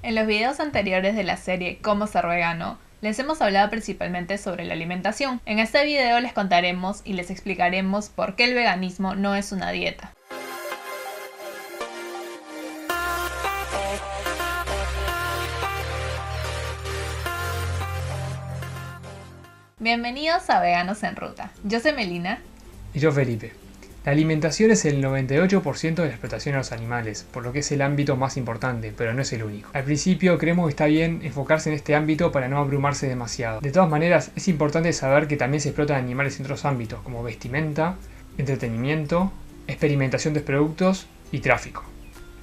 En los videos anteriores de la serie Cómo ser vegano, les hemos hablado principalmente sobre la alimentación. En este video les contaremos y les explicaremos por qué el veganismo no es una dieta. Bienvenidos a Veganos en Ruta. Yo soy Melina. Y yo Felipe. La alimentación es el 98% de la explotación de los animales, por lo que es el ámbito más importante, pero no es el único. Al principio creemos que está bien enfocarse en este ámbito para no abrumarse demasiado. De todas maneras, es importante saber que también se explotan animales en otros ámbitos, como vestimenta, entretenimiento, experimentación de productos y tráfico.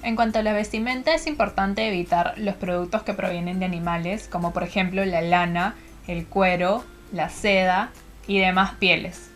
En cuanto a la vestimenta, es importante evitar los productos que provienen de animales, como por ejemplo la lana, el cuero, la seda y demás pieles.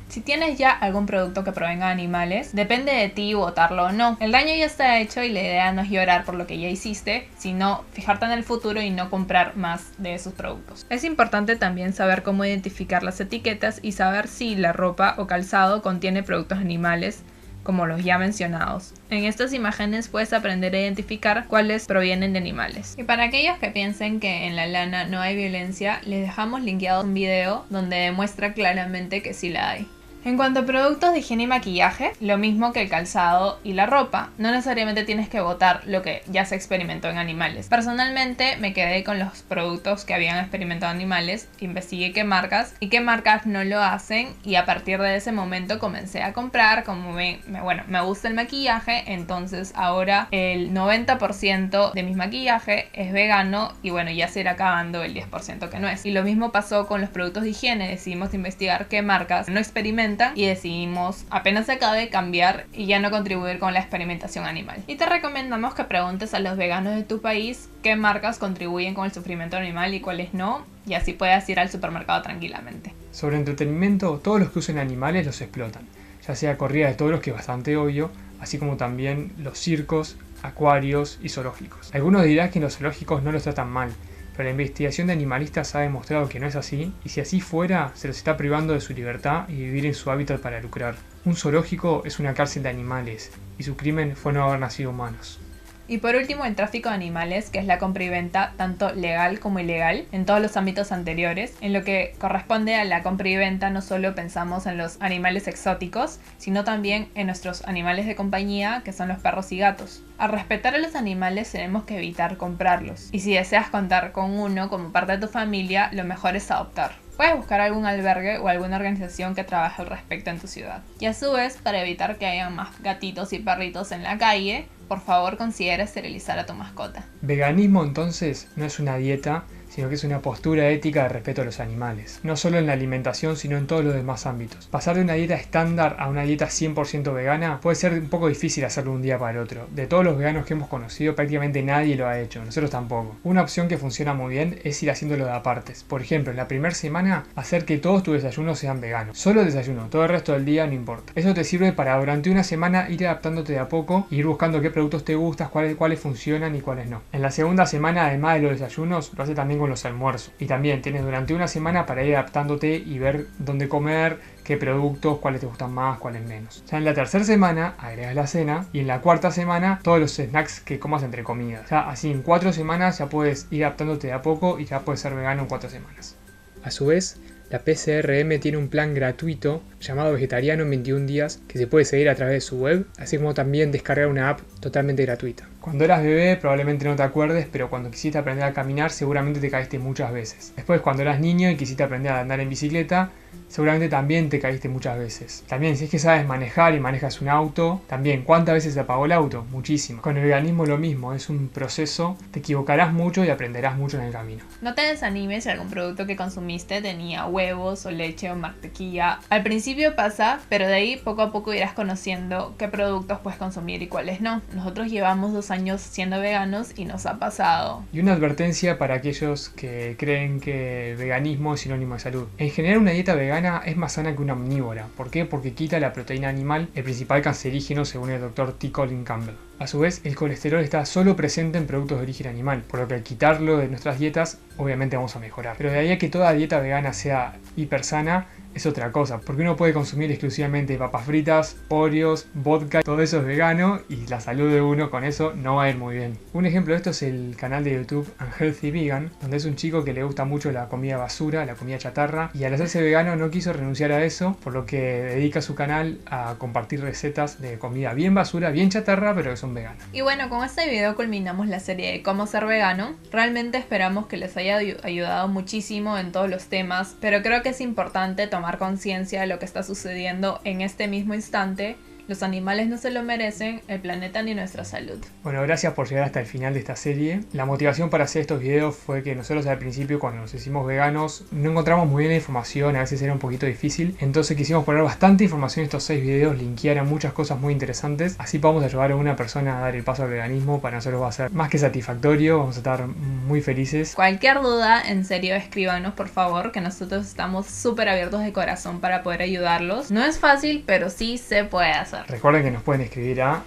Si tienes ya algún producto que provenga de animales, depende de ti botarlo o no. El daño ya está hecho y la idea no es llorar por lo que ya hiciste, sino fijarte en el futuro y no comprar más de esos productos. Es importante también saber cómo identificar las etiquetas y saber si la ropa o calzado contiene productos animales, como los ya mencionados. En estas imágenes puedes aprender a identificar cuáles provienen de animales. Y para aquellos que piensen que en la lana no hay violencia, les dejamos linkeado un video donde demuestra claramente que sí la hay. En cuanto a productos de higiene y maquillaje, lo mismo que el calzado y la ropa. No necesariamente tienes que botar lo que ya se experimentó en animales. Personalmente me quedé con los productos que habían experimentado animales, investigué qué marcas y qué marcas no lo hacen, y a partir de ese momento comencé a comprar. Como me gusta el maquillaje, entonces ahora el 90% de mi maquillaje es vegano y ya se irá acabando el 10% que no es. Y lo mismo pasó con los productos de higiene. Decidimos investigar qué marcas no experimentan y decidimos, apenas se acabe, cambiar y ya no contribuir con la experimentación animal. Y te recomendamos que preguntes a los veganos de tu país qué marcas contribuyen con el sufrimiento animal y cuáles no, y así puedas ir al supermercado tranquilamente. Sobre entretenimiento, todos los que usen animales los explotan, ya sea corrida de toros, que es bastante obvio, así como también los circos, acuarios y zoológicos. Algunos dirán que los zoológicos no los tratan mal, pero la investigación de animalistas ha demostrado que no es así, y si así fuera, se los está privando de su libertad y vivir en su hábitat para lucrar. Un zoológico es una cárcel de animales, y su crimen fue no haber nacido humanos. Y por último, el tráfico de animales, que es la compra y venta tanto legal como ilegal en todos los ámbitos anteriores. En lo que corresponde a la compra y venta, no solo pensamos en los animales exóticos, sino también en nuestros animales de compañía, que son los perros y gatos. Al respetar a los animales tenemos que evitar comprarlos. Y si deseas contar con uno como parte de tu familia, lo mejor es adoptar. Puedes buscar algún albergue o alguna organización que trabaje al respecto en tu ciudad. Y a su vez, para evitar que haya más gatitos y perritos en la calle, por favor considera esterilizar a tu mascota. Veganismo entonces no es una dieta, sino que es una postura ética de respeto a los animales. No solo en la alimentación, sino en todos los demás ámbitos. Pasar de una dieta estándar a una dieta 100% vegana puede ser un poco difícil hacerlo un día para el otro. De todos los veganos que hemos conocido, prácticamente nadie lo ha hecho, nosotros tampoco. Una opción que funciona muy bien es ir haciéndolo de apartes. Por ejemplo, en la primera semana, hacer que todos tus desayunos sean veganos. Solo el desayuno, todo el resto del día no importa. Eso te sirve para durante una semana ir adaptándote de a poco e ir buscando qué productos te gustan, cuáles funcionan y cuáles no. En la segunda semana, además de los desayunos, lo hace también con los almuerzos. Y también tienes durante una semana para ir adaptándote y ver dónde comer, qué productos, cuáles te gustan más, cuáles menos. Ya en la tercera semana agregas la cena, y en la cuarta semana todos los snacks que comas entre comidas. Ya así en 4 semanas ya puedes ir adaptándote de a poco y ya puedes ser vegano en 4 semanas. A su vez, la PCRM tiene un plan gratuito llamado Vegetariano en 21 días que se puede seguir a través de su web, así como también descargar una app totalmente gratuita. Cuando eras bebé probablemente no te acuerdes, pero cuando quisiste aprender a caminar seguramente te caíste muchas veces. Después, cuando eras niño y quisiste aprender a andar en bicicleta, seguramente también te caíste muchas veces. También, si es que sabes manejar y manejas un auto, también, ¿cuántas veces se apagó el auto? Muchísimas. Con el veganismo lo mismo, es un proceso, te equivocarás mucho y aprenderás mucho en el camino. No te desanimes si algún producto que consumiste tenía huevos o leche o mantequilla. Al principio pasa, pero de ahí poco a poco irás conociendo qué productos puedes consumir y cuáles no. Nosotros llevamos 2 años siendo veganos y nos ha pasado. Y una advertencia para aquellos que creen que veganismo es sinónimo de salud. En general, una dieta vegana es más sana que una omnívora. ¿Por qué? Porque quita la proteína animal, el principal cancerígeno según el Dr. T. Colin Campbell. A su vez, el colesterol está solo presente en productos de origen animal, por lo que al quitarlo de nuestras dietas, obviamente vamos a mejorar. Pero de ahí a que toda dieta vegana sea hiper sana, es otra cosa, porque uno puede consumir exclusivamente papas fritas, Oreos, vodka, todo eso es vegano y la salud de uno con eso no va a ir muy bien. Un ejemplo de esto es el canal de YouTube Unhealthy Vegan, donde es un chico que le gusta mucho la comida basura, la comida chatarra, y al hacerse vegano no quiso renunciar a eso, por lo que dedica su canal a compartir recetas de comida bien basura, bien chatarra, pero que son veganas. Y bueno, con este video culminamos la serie de cómo ser vegano. Realmente esperamos que les haya ayudado muchísimo en todos los temas, pero creo que es importante tomar conciencia de lo que está sucediendo en este mismo instante. Los animales no se lo merecen, el planeta ni nuestra salud. Bueno, gracias por llegar hasta el final de esta serie. La motivación para hacer estos videos fue que nosotros al principio, cuando nos hicimos veganos, no encontramos muy bien la información, a veces era un poquito difícil. Entonces quisimos poner bastante información en estos 6 videos, linkear a muchas cosas muy interesantes. Así podemos ayudar a una persona a dar el paso al veganismo. Para nosotros va a ser más que satisfactorio, vamos a estar muy felices. Cualquier duda, en serio, escríbanos por favor, que nosotros estamos súper abiertos de corazón para poder ayudarlos. No es fácil, pero sí se puede hacer. Recuerden que nos pueden escribir a...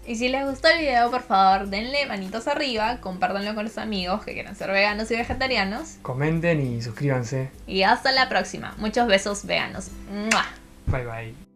Y si les gustó el video, por favor, denle manitos arriba, compártanlo con los amigos que quieran ser veganos y vegetarianos. Comenten y suscríbanse. Y hasta la próxima. Muchos besos veganos. ¡Mua! Bye bye.